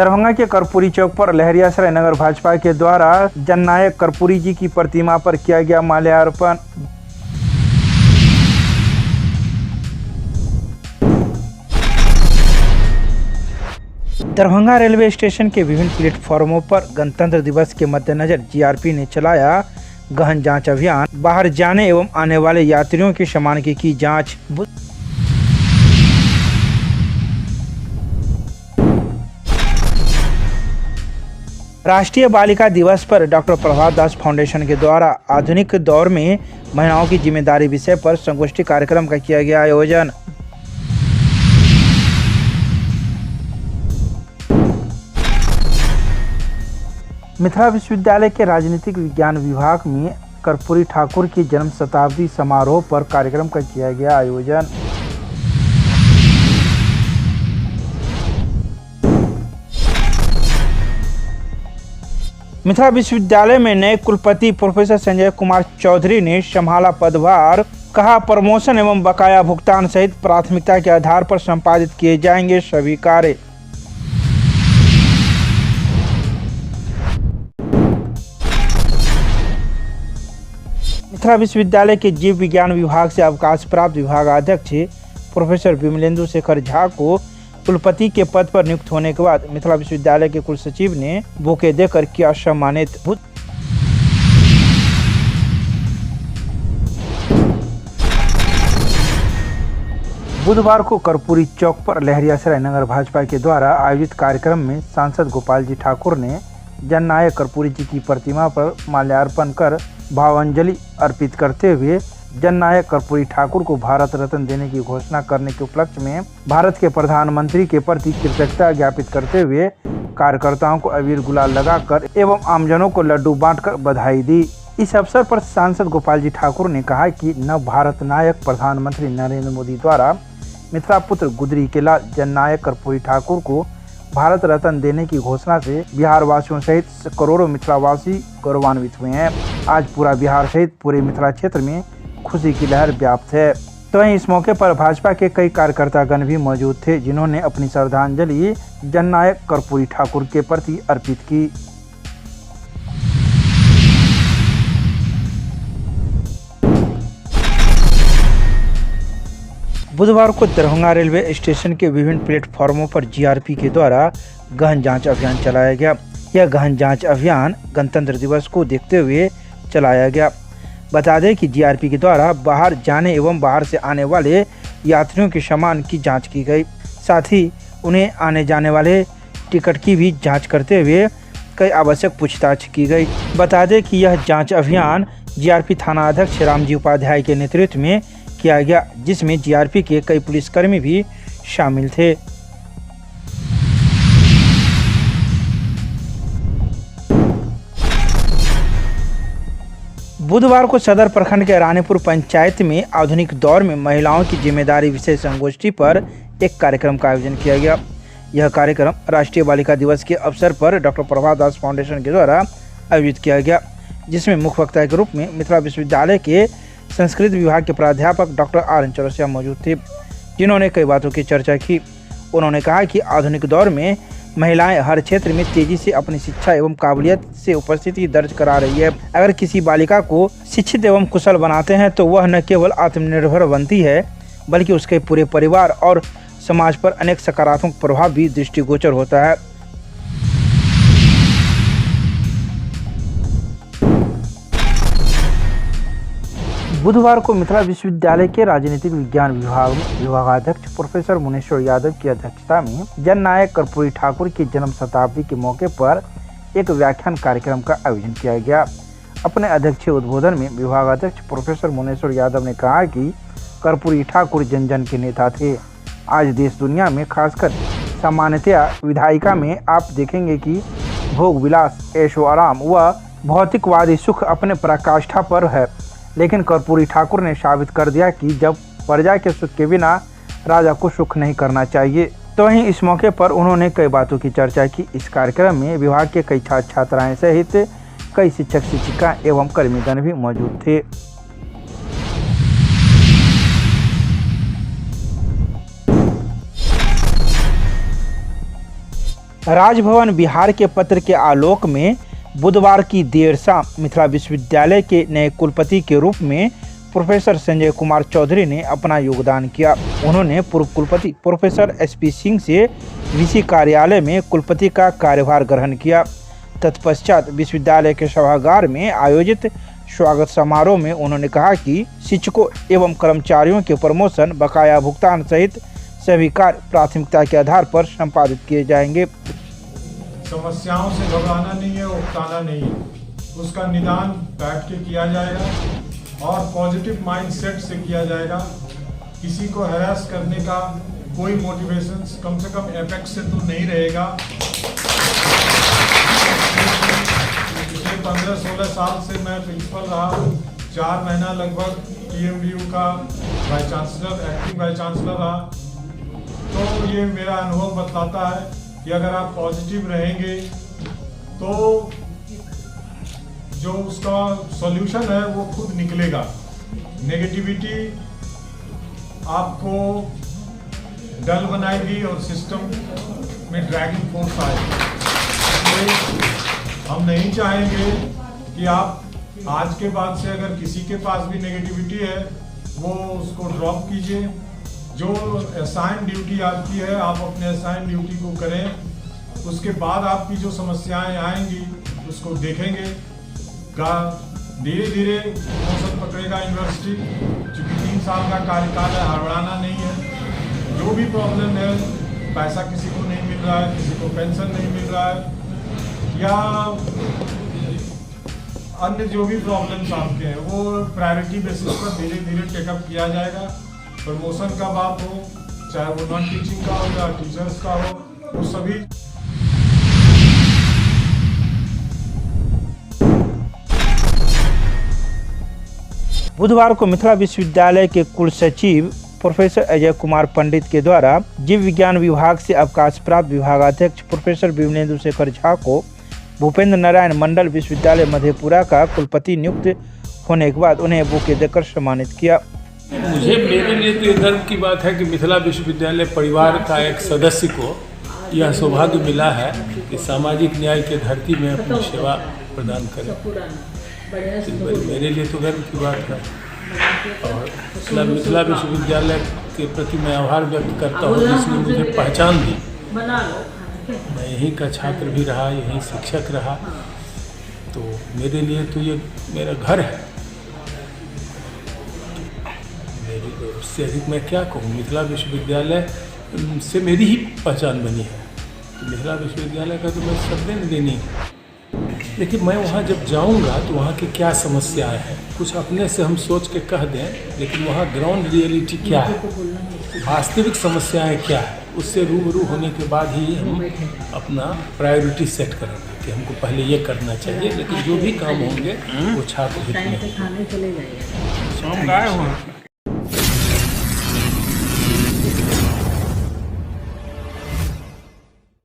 दरभंगा के कर्पूरी चौक पर लहरियासराय नगर भाजपा के द्वारा जननायक कर्पूरी जी की प्रतिमा पर किया गया माल्यार्पण। दरभंगा रेलवे स्टेशन के विभिन्न प्लेटफॉर्मों पर गणतंत्र दिवस के मद्देनजर जीआरपी ने चलाया गहन जांच अभियान। बाहर जाने एवं आने वाले यात्रियों के सामान की जांच। राष्ट्रीय बालिका दिवस पर डॉक्टर प्रभात दास फाउंडेशन के द्वारा आधुनिक दौर में महिलाओं की जिम्मेदारी विषय पर संगोष्ठी कार्यक्रम का किया गया आयोजन। मिथिला विश्वविद्यालय के राजनीतिक विज्ञान विभाग में कर्पूरी ठाकुर की जन्म शताब्दी समारोह पर कार्यक्रम का किया गया आयोजन। मिथिला विश्वविद्यालय में नए कुलपति प्रोफेसर संजय कुमार चौधरी ने संभाला पदभार। कहा, प्रमोशन एवं बकाया भुगतान सहित प्राथमिकता के आधार पर संपादित किए जाएंगे सभी कार्य। मिथिला विश्वविद्यालय के जीव विज्ञान विभाग से अवकाश प्राप्त विभागाध्यक्ष प्रोफेसर विमलेंदु शेखर झा को कुलपति के पद पर नियुक्त होने के बाद मिथिला विश्वविद्यालय के कुलसचिव ने बुके देकर किया सम्मानित। बुधवार को कर्पूरी चौक पर लहरियासराय नगर भाजपा के द्वारा आयोजित कार्यक्रम में सांसद गोपाल जी ठाकुर ने जननायक कर्पूरी जी की प्रतिमा पर माल्यार्पण कर भावांजलि अर्पित करते हुए जननायक कर्पूरी ठाकुर को भारत रत्न देने की घोषणा करने के उपलक्ष्य में भारत के प्रधानमंत्री के प्रति कृतज्ञता ज्ञापित करते हुए कार्यकर्ताओं को अबीर गुलाल लगाकर एवं आमजनों को लड्डू बांटकर बधाई दी। इस अवसर पर सांसद गोपाल जी ठाकुर ने कहा कि नव भारत नायक प्रधानमंत्री नरेंद्र मोदी द्वारा मिथिला पुत्र गुदरी के लाल जननायक कर्पूरी ठाकुर को भारत रत्न देने की घोषणा से बिहार वासियों सहित करोड़ों मिथिलावासी गौरवान्वित हुए हैं। आज पूरा बिहार सहित पूरे मिथिला क्षेत्र में खुशी की लहर व्याप्त है। तो वहीं इस मौके पर भाजपा के कई कार्यकर्तागण भी मौजूद थे, जिन्होंने अपनी श्रद्धांजलि जननायक कर्पूरी ठाकुर के प्रति अर्पित की। बुधवार को दरभंगा रेलवे स्टेशन के विभिन्न प्लेटफॉर्मों पर जीआरपी के द्वारा गहन जांच अभियान चलाया गया। यह गहन जांच अभियान गणतंत्र दिवस को देखते हुए चलाया गया। बता दें कि जीआरपी के द्वारा बाहर जाने एवं बाहर से आने वाले यात्रियों के सामान की जांच की गई। साथ ही उन्हें आने जाने वाले टिकट की भी जांच करते हुए कई आवश्यक पूछताछ की गई। बता दें कि यह जांच अभियान जीआरपी थाना अध्यक्ष रामजी उपाध्याय के नेतृत्व में किया गया, जिसमें जीआरपी के कई पुलिसकर्मी भी शामिल थे। बुधवार को सदर प्रखंड के रानीपुर पंचायत में आधुनिक दौर में महिलाओं की जिम्मेदारी विषय संगोष्ठी पर एक कार्यक्रम का आयोजन किया गया। यह कार्यक्रम राष्ट्रीय बालिका दिवस के अवसर पर डॉक्टर प्रभात दास फाउंडेशन के द्वारा आयोजित किया गया, जिसमें मुख्य वक्ता के रूप में मिथिला विश्वविद्यालय के संस्कृत विभाग के प्राध्यापक डॉक्टर आर चौरसिया मौजूद थे, जिन्होंने कई बातों की चर्चा की। उन्होंने कहा कि आधुनिक दौर में महिलाएं हर क्षेत्र में तेजी से अपनी शिक्षा एवं काबिलियत से उपस्थिति दर्ज करा रही है। अगर किसी बालिका को शिक्षित एवं कुशल बनाते हैं तो वह न केवल आत्मनिर्भर बनती है, बल्कि उसके पूरे परिवार और समाज पर अनेक सकारात्मक प्रभाव भी दृष्टिगोचर होता है। बुधवार को मिथिला विश्वविद्यालय के राजनीतिक विज्ञान विभाग में विभागाध्यक्ष प्रोफेसर मुनेश्वर यादव की अध्यक्षता में जननायक कर्पूरी ठाकुर की जन्म शताब्दी के मौके पर एक व्याख्यान कार्यक्रम का आयोजन किया गया। अपने अध्यक्षीय उद्बोधन में विभागाध्यक्ष प्रोफेसर मुनेश्वर यादव ने कहा कि कर्पूरी ठाकुर जन जन के नेता थे। आज देश दुनिया में खासकर सामान्यतया विधायिका में आप देखेंगे कि भोग विलास, ऐशो आराम व भौतिकवादी सुख अपने पराकाष्ठा पर है, लेकिन कर्पूरी ठाकुर ने साबित कर दिया कि जब प्रजा के सुख के बिना राजा को सुख नहीं करना चाहिए। तो वहीं इस मौके पर उन्होंने कई बातों की चर्चा की। इस कार्यक्रम में विभाग के कई छात्र छात्राएं सहित कई शिक्षक शिक्षिका एवं कर्मीगण भी मौजूद थे। राजभवन बिहार के पत्र के आलोक में बुधवार की देर शाम मिथिला विश्वविद्यालय के नए कुलपति के रूप में प्रोफेसर संजय कुमार चौधरी ने अपना योगदान किया। उन्होंने पूर्व कुलपति प्रोफेसर SP सिंह से VC कार्यालय में कुलपति का कार्यभार ग्रहण किया। तत्पश्चात विश्वविद्यालय के सभागार में आयोजित स्वागत समारोह में उन्होंने कहा कि शिक्षकों एवं कर्मचारियों के प्रमोशन, बकाया भुगतान सहित सभी कार्य प्राथमिकता के आधार पर संपादित किए जाएंगे। समस्याओं से घबराना नहीं है, उकताना नहीं है, उसका निदान बैठ के किया जाएगा और पॉजिटिव माइंडसेट से किया जाएगा। किसी को हैरास करने का कोई मोटिवेशन कम से कम एपेक्स से तो नहीं रहेगा। पिछले 15-16 साल से मैं प्रिंसिपल रहा, 4 महीना लगभग TMDU का vice chancellor, acting vice chancellor रहा। तो ये मेरा अनुभव बतलाता है कि अगर आप पॉजिटिव रहेंगे तो जो उसका सॉल्यूशन है वो खुद निकलेगा। नेगेटिविटी आपको डल बनाएगी और सिस्टम में ड्रैगिंग फोर्स आएगी। हम नहीं चाहेंगे कि आप आज के बाद से अगर किसी के पास भी नेगेटिविटी है वो उसको ड्रॉप कीजिए। जो असाइन ड्यूटी आपकी है आप अपने असाइन ड्यूटी को करें। उसके बाद आपकी जो समस्याएं आएंगी उसको देखेंगे। धीरे धीरे मौसम पकड़ेगा यूनिवर्सिटी, क्योंकि 3 साल का कार्यकाल है, हड़बड़ाना नहीं है। जो भी प्रॉब्लम है, पैसा किसी को नहीं मिल रहा है, किसी को पेंशन नहीं मिल रहा है, या अन्य जो भी प्रॉब्लम्स आपके हैं वो प्रायोरिटी बेसिस पर धीरे धीरे टेकअप किया जाएगा। प्रमोशन का बात हो, चाहे वो नॉन टीचिंग का हो या टीचर्स का हो, वो सभी बुधवार को मिथिला विश्वविद्यालय के कुल सचिव प्रोफेसर अजय कुमार पंडित के द्वारा जीव विज्ञान विभाग से अवकाश प्राप्त विभागाध्यक्ष प्रोफेसर विमलेंद्र शेखर झा को भूपेंद्र नारायण मंडल विश्वविद्यालय मधेपुरा का कुलपति नियुक्त होने के बाद उन्हें बुके देकर सम्मानित किया। मेरे लिए तो ये गर्व की बात है कि मिथिला विश्वविद्यालय परिवार का एक सदस्य को यह सौभाग्य मिला है कि सामाजिक न्याय के धरती में अपनी सेवा प्रदान करें। मेरे लिए तो गर्व की बात है और मिथिला विश्वविद्यालय के प्रति मैं आभार व्यक्त करता हूँ जिसने मुझे पहचान दी। मैं यहीं का छात्र भी रहा, यहीं शिक्षक रहा, तो मेरे लिए तो ये मेरा घर है। उससे अधिक मैं क्या कहूँ, मिथिला विश्वविद्यालय से मेरी ही पहचान बनी है, तो मिथिला विश्वविद्यालय का तो मैं शब्द देनी है। लेकिन मैं वहाँ जब जाऊँगा तो वहाँ की क्या समस्याएं हैं, कुछ अपने से हम सोच के कह दें, लेकिन वहाँ ग्राउंड रियलिटी क्या है, वास्तविक समस्याएं क्या है, उससे रूबरू होने के बाद ही हम अपना प्रायोरिटी सेट करेंगे कि हमको पहले ये करना चाहिए। लेकिन जो भी काम होंगे वो छात्र हित में।